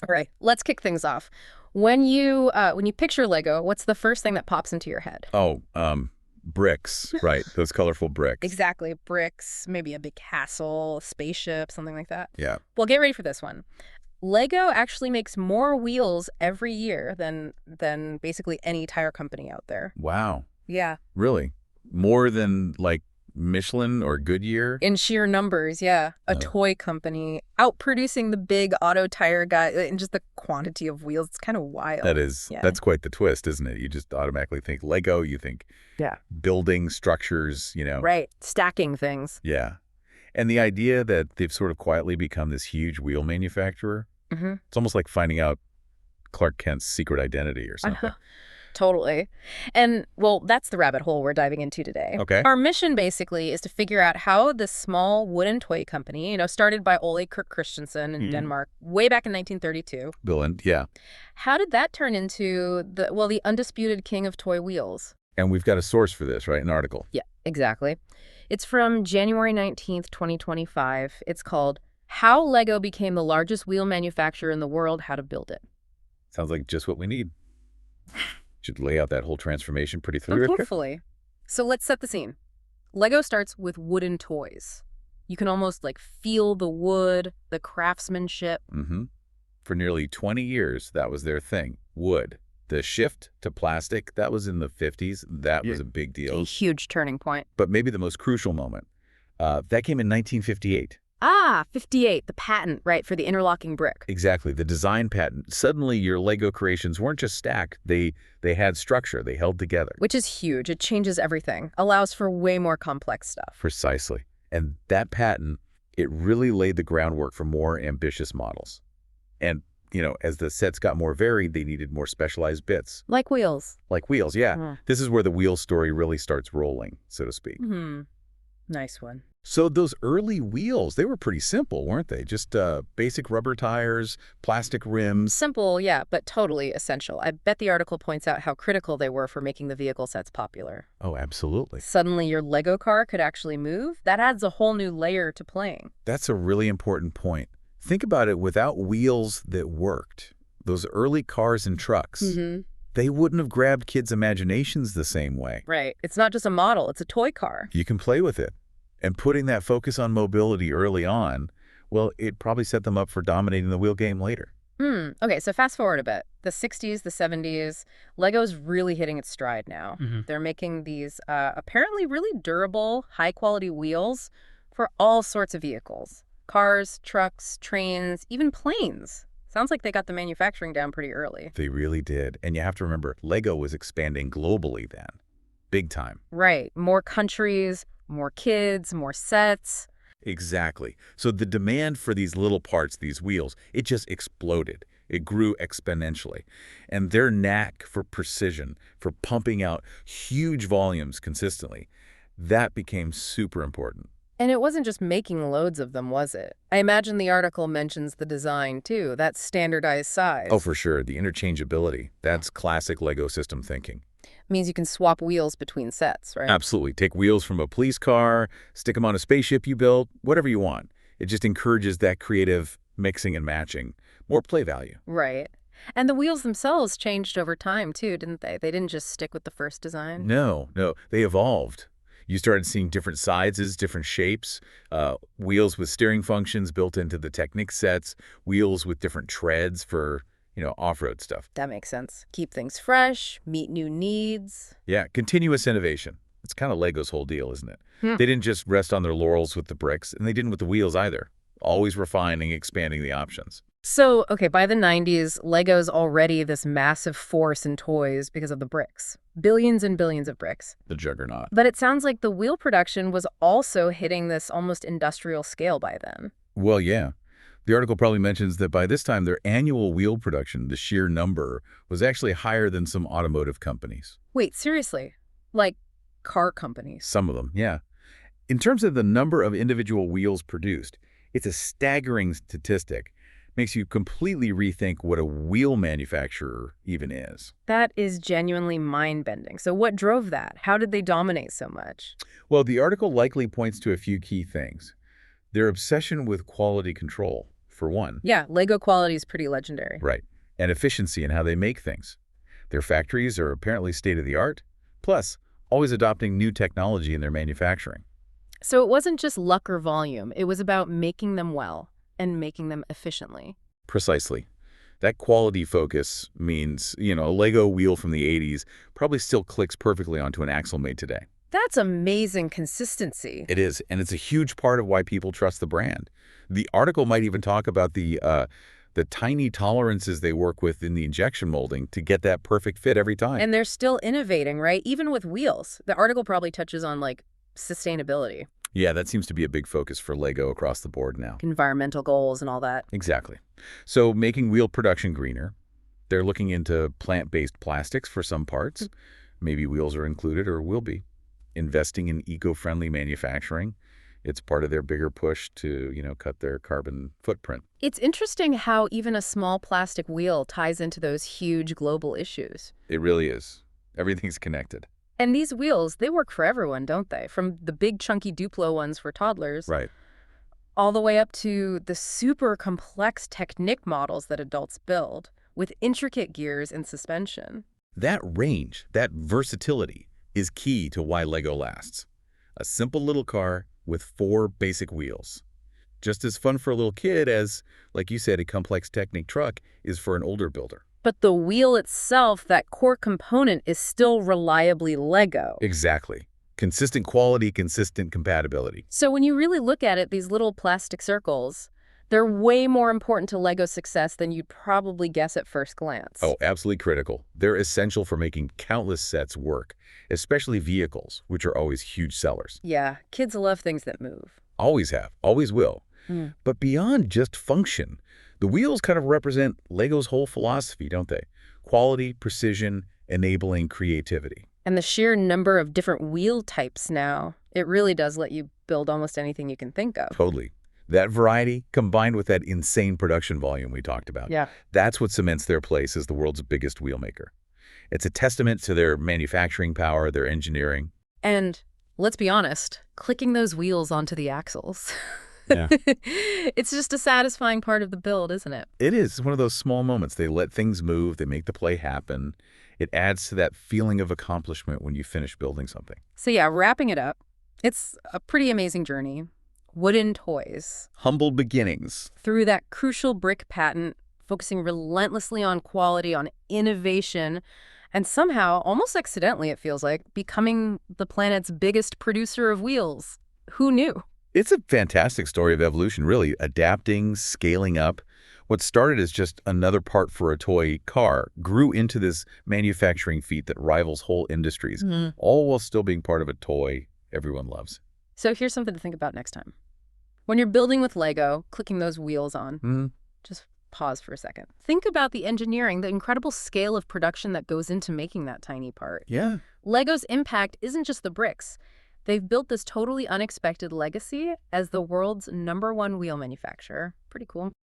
All right, let's kick things off. When you picture Lego, what's the first thing that pops into your head? Oh, bricks, right. Those colorful bricks. Exactly. Bricks, maybe a big castle, a spaceship, something like that. Yeah. Well, get ready for this one. Lego actually makes more wheels every year than basically any tire company out there. Wow. Yeah. Really? More than like Michelin or Goodyear? In sheer numbers, yeah. A Oh, toy company outproducing the big auto tire guy and just the quantity of wheels. It's kind of wild. Yeah. that's quite the twist, isn't it? You just automatically think Lego, you think Yeah. building structures. Right. Stacking things. Yeah. And the idea that they've sort of quietly become this huge wheel manufacturer, Mm-hmm. it's almost like finding out Clark Kent's secret identity or something. Totally. And, well, that's the rabbit hole we're diving into today. Okay. Our mission, basically, is to figure out how this small wooden toy company, started by Ole Kirk Christensen in Denmark way back in 1932, Bill and yeah. how did that turn into the undisputed king of toy wheels? And we've got a source for this, right? An article. Yeah, exactly. It's from January 19th, 2025. It's called How Lego Became the Largest Wheel Manufacturer in the World, How to Build It. Sounds like just what we need. Should lay out that whole transformation pretty thorough here. Hopefully. So let's set the scene. Lego starts with wooden toys. You can almost feel the wood, the craftsmanship. Mm-hmm. For nearly 20 years, that was their thing. Wood. The shift to plastic, that was in the 50s. That was a big A deal. huge turning point. But maybe the most crucial moment, that came in 1958. 58, the patent, right, for the interlocking brick. Exactly, the design patent. Suddenly, your Lego creations weren't just stacked. They had structure. They held together. Which is huge. It changes everything. Allows for way more complex stuff. Precisely. And that patent, it really laid the groundwork for more ambitious models. And, as the sets got more varied, they needed more specialized bits. Like wheels. Like wheels, yeah. Mm. This is where the wheel story really starts rolling, so to speak. Nice one. So those early wheels, they were pretty simple, weren't they? Just basic rubber tires, plastic rims. Simple, yeah, but totally essential. I bet the article points out how critical they were for making the vehicle sets popular. Oh, absolutely. Suddenly your Lego car could actually move. That adds a whole new layer to playing. That's a really important point. Think about it, without wheels that worked, those early cars and trucks, they wouldn't have grabbed kids' imaginations the same way. Right. It's not just a model, it's a toy car. You can play with it. And putting that focus on mobility early on, well, it probably set them up for dominating the wheel game later. Okay, so fast forward a bit. The 60s, the 70s, Lego's really hitting its stride now. They're making these apparently really durable, high-quality wheels for all sorts of vehicles. Cars, trucks, trains, even planes. Sounds like they got the manufacturing down pretty early. They really did. And you have to remember, Lego was expanding globally then. Big time. Right. More countries, more kids, more sets. Exactly. So the demand for these little parts, these wheels, it just exploded. It grew exponentially. And their knack for precision, for pumping out huge volumes consistently, that became super important. And it wasn't just making loads of them, was it? I imagine the article mentions the design, too, that standardized size. Oh, for sure. The interchangeability. That's classic Lego system thinking. Means you can swap wheels between sets, right? Absolutely. Take wheels from a police car, stick them on a spaceship you built, whatever you want. It just encourages that creative mixing and matching. More play value. Right. And the wheels themselves changed over time, too, didn't they? They didn't just stick with the first design. No. They evolved. You started seeing different sizes, different shapes, wheels with steering functions built into the Technic sets, wheels with different treads for, off-road stuff. That makes sense. Keep things fresh, meet new needs. Yeah, continuous innovation. It's kind of Lego's whole deal, isn't it? They didn't just rest on their laurels with the bricks, and they didn't with the wheels either. Always refining, expanding the options. So, okay, by the 90s, Lego's already this massive force in toys because of the bricks. Billions and billions of bricks. The juggernaut. But it sounds like the wheel production was also hitting this almost industrial scale by then. Well, yeah. The article probably mentions that by this time, their annual wheel production, the sheer number, was actually higher than some automotive companies. Wait, seriously? Like car companies? Some of them, yeah. In terms of the number of individual wheels produced, it's a staggering statistic. Makes you completely rethink what a wheel manufacturer even is. That is genuinely mind-bending. So what drove that? How did they dominate so much? Well, the article likely points to a few key things. Their obsession with quality control, for one. Yeah, Lego quality is pretty legendary. Right. And efficiency in how they make things. Their factories are apparently state-of-the-art, plus always adopting new technology in their manufacturing. So it wasn't just luck or volume. It was about making them well and making them efficiently. Precisely. That quality focus means, a Lego wheel from the 80s probably still clicks perfectly onto an axle made today. That's amazing consistency. It is, and it's a huge part of why people trust the brand. The article might even talk about the tiny tolerances they work with in the injection molding to get that perfect fit every time. And they're still innovating, right? Even with wheels. The article probably touches on, like, sustainability, Yeah, that seems to be a big focus for Lego across the board now. environmental goals and all that. Exactly. So making wheel production greener, they're looking into plant-based plastics for some parts. Maybe wheels are included or will be. Investing in eco-friendly manufacturing. It's part of their bigger push to, cut their carbon footprint. It's interesting how even a small plastic wheel ties into those huge global issues. It really is. Everything's connected. And these wheels, they work for everyone, don't they? From the big chunky Duplo ones for toddlers, Right. all the way up to the super complex Technic models that adults build, with intricate gears and suspension. That range, that versatility, is key to why Lego lasts. A simple little car with 4 basic wheels. Just as fun for a little kid as, like you said, a complex Technic truck is for an older builder. But the wheel itself, that core component, is still reliably Lego. Exactly. Consistent quality, consistent compatibility. So when you really look at it, these little plastic circles, they're way more important to Lego's success than you'd probably guess at first glance. Oh, absolutely critical. They're essential for making countless sets work, especially vehicles, which are always huge sellers. Yeah, kids love things that move. Always have, always will. But beyond just function, the wheels kind of represent Lego's whole philosophy, don't they? Quality, precision, enabling creativity. And the sheer number of different wheel types now, it really does let you build almost anything you can think of. Totally. That variety, combined with that insane production volume we talked about, Yeah. that's what cements their place as the world's biggest wheel maker. It's a testament to their manufacturing power, their engineering. And let's be honest, clicking those wheels onto the axles. Yeah. It's just a satisfying part of the build, isn't it? It is one of those small moments. They let things move. They make the play happen. It adds to that feeling of accomplishment when you finish building something. So yeah, wrapping it up, it's a pretty amazing journey. Wooden toys. Humble beginnings. Through that crucial brick patent, focusing relentlessly on quality, on innovation, and somehow, almost accidentally it feels like, becoming the planet's biggest producer of wheels. Who knew? It's a fantastic story of evolution, really. Adapting, scaling up. What started as just another part for a toy car grew into this manufacturing feat that rivals whole industries, all while still being part of a toy everyone loves. So here's something to think about next time. When you're building with Lego, clicking those wheels on, just pause for a second. Think about the engineering, the incredible scale of production that goes into making that tiny part. Yeah. Lego's impact isn't just the bricks. They've built this totally unexpected legacy as the world's #1 wheel manufacturer. Pretty cool.